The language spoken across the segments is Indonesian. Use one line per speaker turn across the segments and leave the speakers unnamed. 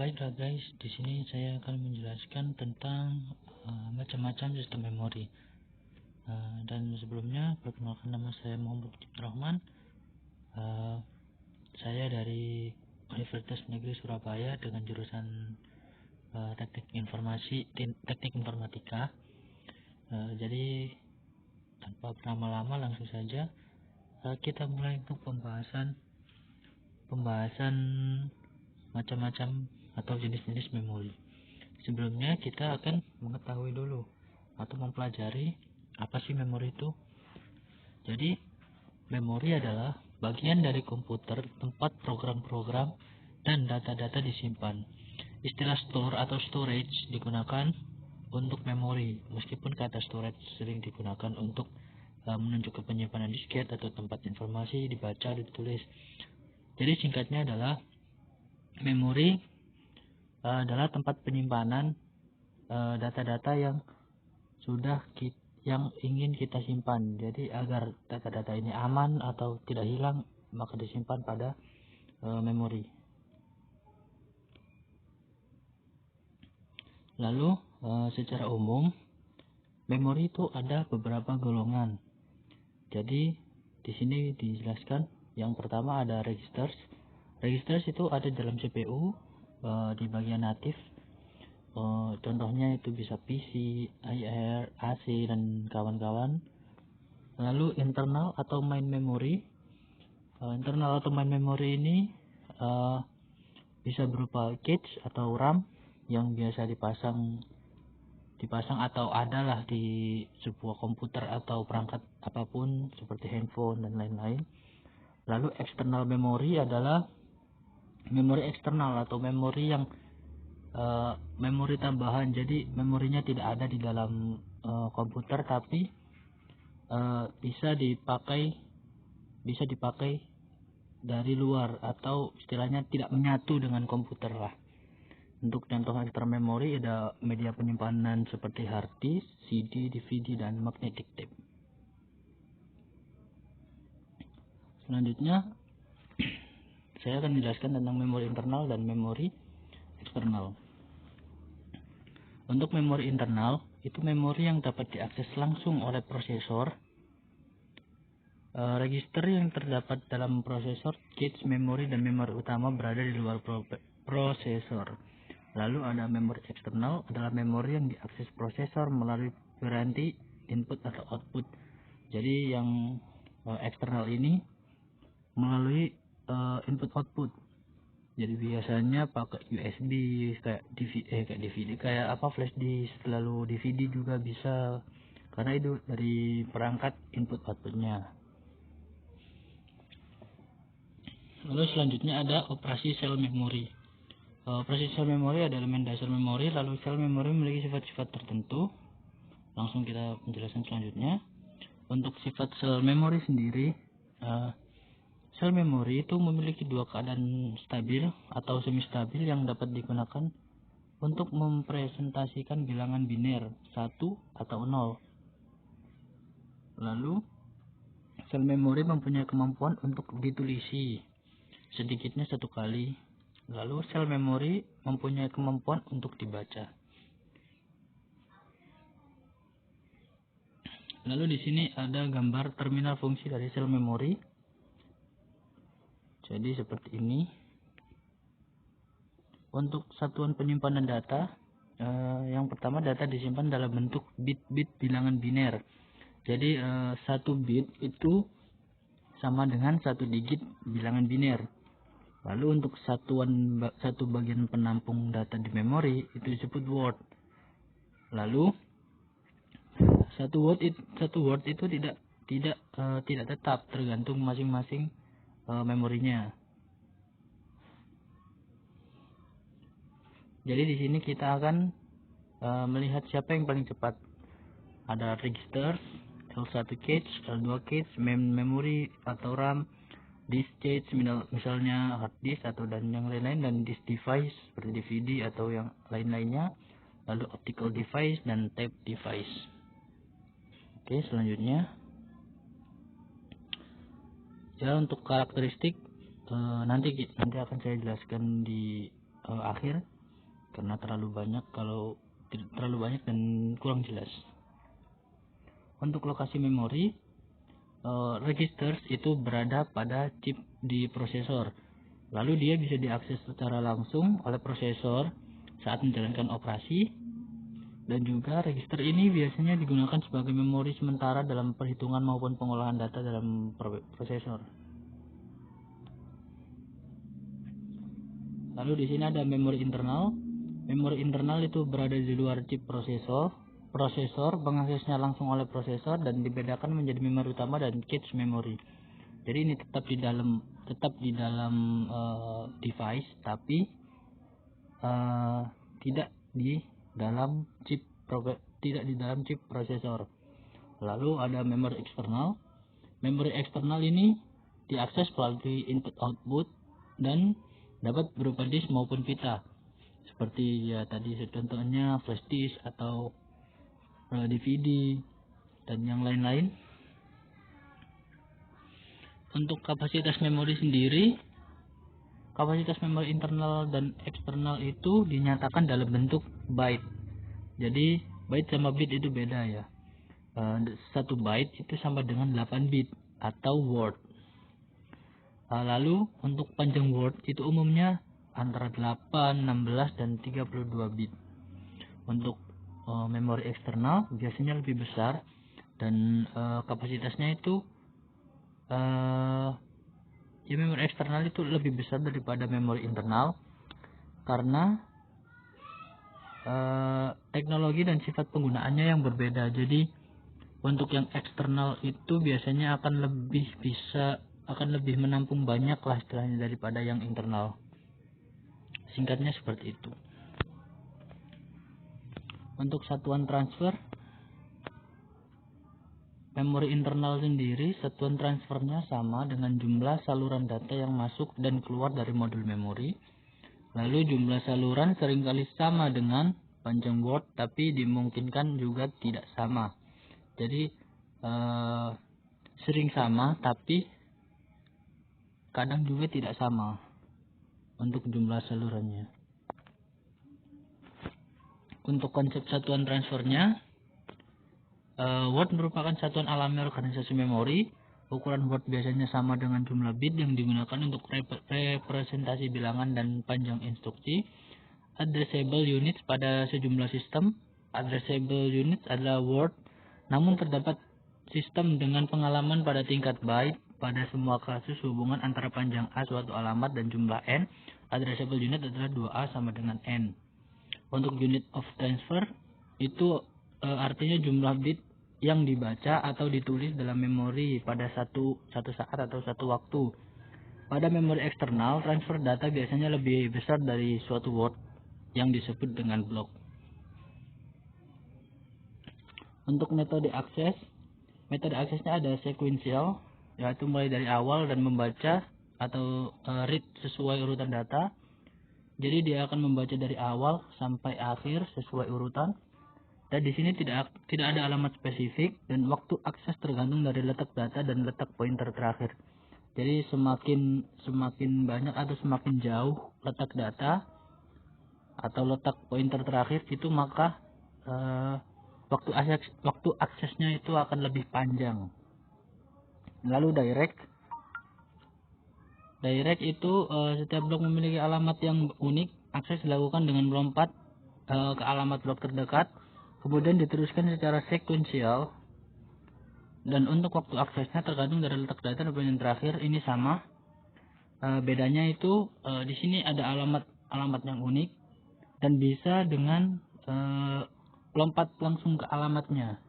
Baiklah guys, di sini saya akan menjelaskan tentang macam-macam sistem memori. Dan sebelumnya, perkenalkan, nama saya Muhammad Rahman. Saya dari Universitas Negeri Surabaya dengan jurusan Teknik Informatika. Jadi tanpa berlama-lama, langsung saja kita mulai untuk pembahasan macam-macam atau jenis-jenis memori. Sebelumnya kita akan mengetahui dulu atau mempelajari apa sih memori itu. Jadi memori adalah bagian dari komputer tempat program-program dan data-data disimpan. Istilah store atau storage digunakan untuk memori, meskipun kata storage sering digunakan untuk menunjuk ke penyimpanan disket atau tempat informasi dibaca dan ditulis. Jadi singkatnya adalah memori adalah tempat penyimpanan data-data yang ingin kita simpan. Jadi agar data-data ini aman atau tidak hilang, maka disimpan pada memori. Lalu secara umum memori itu ada beberapa golongan. Jadi di sini dijelaskan yang pertama ada registers. Registers itu ada dalam CPU di bagian natif. Contohnya itu bisa PC, IR, AC dan kawan-kawan. Lalu internal atau main memory. Internal atau main memory ini bisa berupa cache atau RAM yang biasa dipasang atau adalah di sebuah komputer atau perangkat apapun seperti handphone dan lain-lain. Lalu external memory adalah memori eksternal atau memori yang memori tambahan. Jadi memorinya tidak ada di dalam komputer, tapi bisa dipakai dari luar, atau istilahnya tidak menyatu dengan komputer lah. Untuk contoh external memory ada media penyimpanan seperti hard disk, CD, DVD dan magnetic tape. Selanjutnya saya akan menjelaskan tentang memori internal dan memori eksternal. Untuk memori internal, itu memori yang dapat diakses langsung oleh prosesor. Register yang terdapat dalam prosesor, cache memori dan memori utama berada di luar prosesor. Lalu ada memori eksternal, adalah memori yang diakses prosesor melalui piranti input atau output. Jadi yang eksternal ini melalui input output. Jadi biasanya pakai USB, kayak DVD, kayak flash disk. Lalu DVD juga bisa, karena itu dari perangkat input outputnya. Lalu selanjutnya ada operasi sel memori. Operasi sel memori adalah elemen dasar memori. Lalu sel memori memiliki sifat-sifat tertentu. Langsung kita penjelasan selanjutnya. Untuk sifat sel memori sendiri, sel memori itu memiliki dua keadaan stabil atau semi stabil yang dapat digunakan untuk mempresentasikan bilangan biner 1 atau 0. Lalu sel memori mempunyai kemampuan untuk ditulisi sedikitnya 1 kali. Lalu sel memori mempunyai kemampuan untuk dibaca. Lalu di sini ada gambar terminal fungsi dari sel memori. Jadi seperti ini. Untuk satuan penyimpanan data, yang pertama data disimpan dalam bentuk bit-bit bilangan biner. Jadi 1 bit itu sama dengan 1 digit bilangan biner. Lalu untuk satu bagian penampung data di memori itu disebut word. Lalu satu word itu tidak tetap, tergantung masing-masing memorinya. Jadi di sini kita akan melihat siapa yang paling cepat. Ada register, L1 cache, L2 cache, memory atau RAM, disk cache misalnya hard disk atau dan yang lain-lain, dan disk device seperti DVD atau yang lain-lainnya. Lalu optical device dan tape device. Oke, selanjutnya ya untuk karakteristik nanti akan saya jelaskan di akhir karena terlalu banyak dan kurang jelas. Untuk lokasi memori, registers itu berada pada chip di prosesor. Lalu dia bisa diakses secara langsung oleh prosesor saat menjalankan operasi, dan juga register ini biasanya digunakan sebagai memori sementara dalam perhitungan maupun pengolahan data dalam prosesor. Lalu di sini ada memori internal. Memori internal itu berada di luar chip prosesor. Prosesor mengaksesnya langsung oleh prosesor dan dibedakan menjadi memori utama dan cache memori. Jadi ini tetap di dalam device, tapi tidak di dalam chip prosesor. Lalu ada memori eksternal. Memori eksternal ini diakses melalui input output dan dapat berupa disk maupun pita. Seperti ya tadi contohnya flash disk atau DVD dan yang lain-lain. Untuk kapasitas memori sendiri, kapasitas memori internal dan eksternal itu dinyatakan dalam bentuk byte. Jadi byte sama bit itu beda ya. 1 byte itu sama dengan 8 bit atau word. Lalu untuk panjang word itu umumnya antara 8, 16 dan 32 bit. Untuk memori eksternal biasanya lebih besar dan kapasitasnya itu memori eksternal itu lebih besar daripada memori internal karena teknologi dan sifat penggunaannya yang berbeda. Jadi untuk yang eksternal itu biasanya akan lebih menampung banyak lah istilahnya daripada yang internal. Singkatnya seperti itu. Untuk satuan transfer, memori internal sendiri satuan transfernya sama dengan jumlah saluran data yang masuk dan keluar dari modul memori. Lalu jumlah saluran seringkali sama dengan panjang word, tapi dimungkinkan juga tidak sama. Jadi sering sama, tapi kadang juga tidak sama untuk jumlah salurannya. Untuk konsep satuan transfernya, word merupakan satuan alami organisasi memori. Ukuran word biasanya sama dengan jumlah bit yang digunakan untuk representasi bilangan dan panjang instruksi. Addressable units pada sejumlah sistem. Addressable units adalah word, namun terdapat sistem dengan pengalaman pada tingkat byte. Pada semua kasus hubungan antara panjang A suatu alamat dan jumlah n, addressable unit adalah 2A sama dengan n. Untuk unit of transfer itu artinya jumlah bit yang dibaca atau ditulis dalam memori pada satu saat atau satu waktu. Pada memori eksternal, transfer data biasanya lebih besar dari suatu word yang disebut dengan blok. Untuk metode aksesnya ada sequential, yaitu mulai dari awal dan membaca atau read sesuai urutan data. Jadi dia akan membaca dari awal sampai akhir sesuai urutan. Dan di sini tidak ada alamat spesifik dan waktu akses tergantung dari letak data dan letak pointer terakhir. Jadi semakin banyak atau semakin jauh letak data atau letak pointer terakhir itu, maka waktu aksesnya itu akan lebih panjang. Lalu direct itu setiap blok memiliki alamat yang unik. Akses dilakukan dengan melompat ke alamat blok terdekat, kemudian diteruskan secara sekuensial. Dan untuk waktu aksesnya tergantung dari letak data dan poin terakhir. Ini sama. Bedanya itu di sini ada alamat yang unik dan bisa dengan lompat langsung ke alamatnya.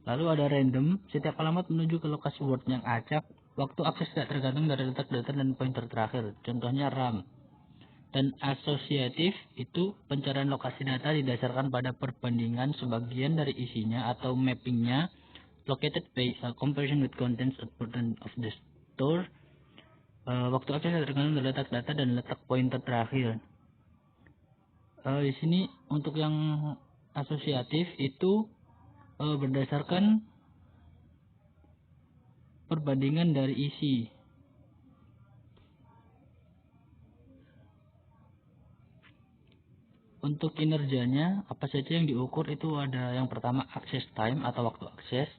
Lalu ada random, setiap alamat menuju ke lokasi word yang acak. Waktu akses tidak tergantung dari letak data dan pointer terakhir, contohnya RAM. Dan asosiatif itu pencarian lokasi data didasarkan pada perbandingan sebagian dari isinya atau mappingnya. Located by comparison with contents of the store. Waktu akses tidak tergantung dari letak data dan letak pointer terakhir. Di sini untuk yang asosiatif itu berdasarkan perbandingan dari isi. Untuk kinerjanya, apa saja yang diukur itu ada yang pertama access time atau waktu akses.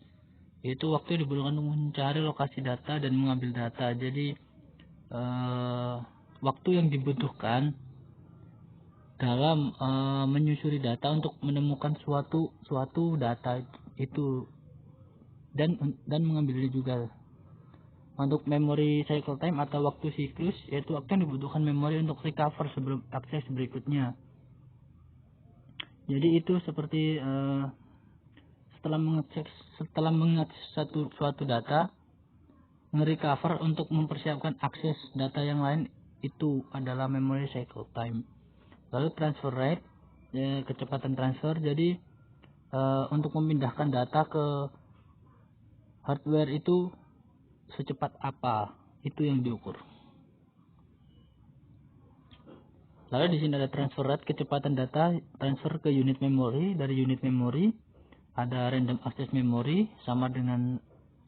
Itu waktu yang dibutuhkan untuk mencari lokasi data dan mengambil data. Jadi waktu yang dibutuhkan dalam menyusuri data untuk menemukan suatu data itu dan mengambilnya juga. Untuk memory cycle time atau waktu siklus, yaitu waktu yang dibutuhkan memori untuk recover sebelum akses berikutnya. Jadi itu seperti setelah mengakses suatu data, nge-recover untuk mempersiapkan akses data yang lain, itu adalah memory cycle time. Lalu transfer rate, kecepatan transfer. Jadi untuk memindahkan data ke hardware itu secepat apa, itu yang diukur. Lalu di sini ada transfer rate, kecepatan data transfer ke unit memori. Dari unit memori ada random access memory sama dengan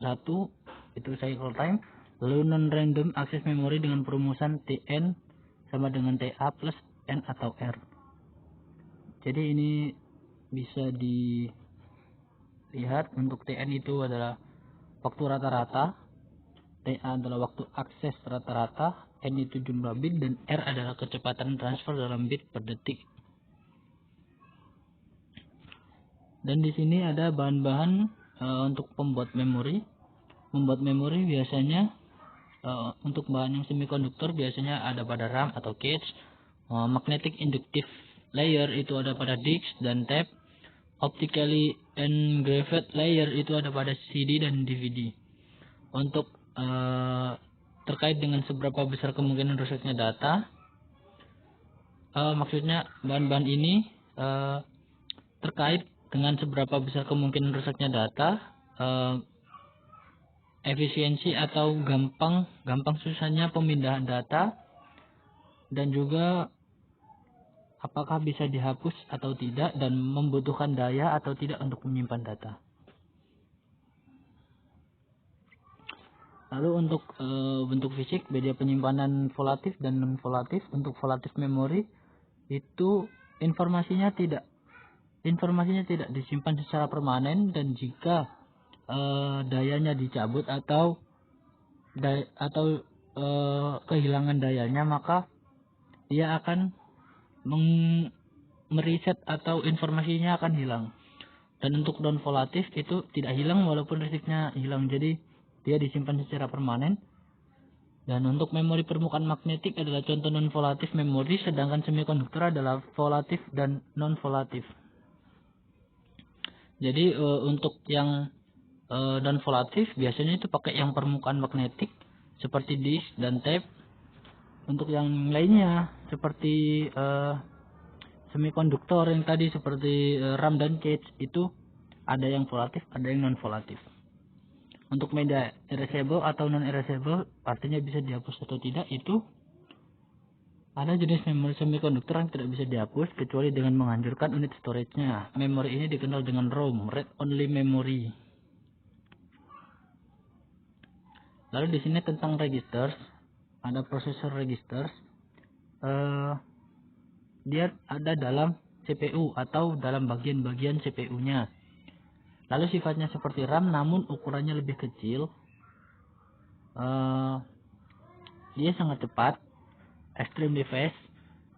1, itu cycle time. Lalu non random access memory dengan perumusan Tn sama dengan Ta plus N atau R. Jadi ini bisa dilihat untuk Tn itu adalah waktu rata-rata, Ta adalah waktu akses rata-rata, N itu jumlah bit, dan R adalah kecepatan transfer dalam bit per detik. Dan di sini ada bahan-bahan untuk pembuat memori. Membuat memori biasanya untuk bahan yang semikonduktor biasanya ada pada RAM atau cache. Magnetic inductive layer itu ada pada disk dan tape. Optically engraved layer itu ada pada CD dan DVD. Untuk terkait dengan seberapa besar kemungkinan rusaknya data, maksudnya bahan-bahan ini terkait dengan seberapa besar kemungkinan rusaknya data, efisiensi atau gampang susahnya pemindahan data, dan juga apakah bisa dihapus atau tidak, dan membutuhkan daya atau tidak untuk menyimpan data. Lalu untuk bentuk fisik, media penyimpanan volatif dan non volatif. Untuk volatif memori itu informasinya tidak disimpan secara permanen, dan jika dayanya dicabut atau kehilangan dayanya, maka dia akan mereset atau informasinya akan hilang. Dan untuk non volatif itu tidak hilang walaupun listriknya hilang, jadi dia disimpan secara permanen. Dan untuk memori permukaan magnetik adalah contoh non volatif memori, sedangkan semikonduktor adalah volatif dan non volatif. Jadi untuk yang non volatif biasanya itu pakai yang permukaan magnetik seperti disk dan tape. Untuk yang lainnya seperti semikonduktor yang tadi seperti RAM dan cache, itu ada yang volatif, ada yang non volatif. Untuk media erasable atau non erasable, artinya bisa dihapus atau tidak, itu ada jenis memori semikonduktor yang tidak bisa dihapus kecuali dengan menghancurkan unit storage-nya. Memori ini dikenal dengan ROM, read only memory. Lalu di sini tentang registers, ada processor registers. Dia ada dalam CPU atau dalam bagian-bagian CPU-nya. Lalu sifatnya seperti RAM namun ukurannya lebih kecil. Dia sangat cepat, extremely fast,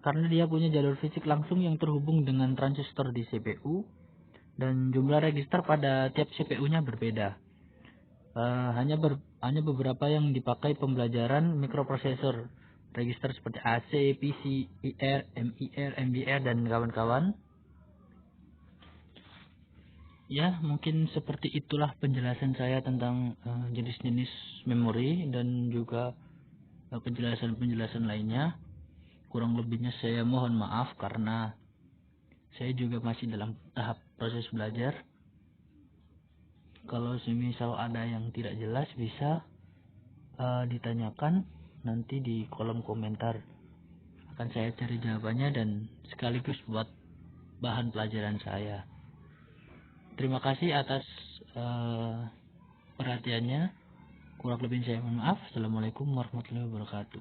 karena dia punya jalur fisik langsung yang terhubung dengan transistor di CPU, dan jumlah register pada tiap CPU-nya berbeda. Hanya beberapa yang dipakai pembelajaran mikroprosesor, register seperti AC, PC, IR, MIR, MBR, dan kawan-kawan. Ya, mungkin seperti itulah penjelasan saya tentang jenis-jenis memori dan juga penjelasan-penjelasan lainnya. Kurang lebihnya saya mohon maaf karena saya juga masih dalam tahap proses belajar. Kalau semisal ada yang tidak jelas bisa ditanyakan nanti di kolom komentar. Akan saya cari jawabannya dan sekaligus buat bahan pelajaran saya. Terima kasih atas perhatiannya. Kurang lebih saya mohon maaf. Assalamualaikum warahmatullahi wabarakatuh.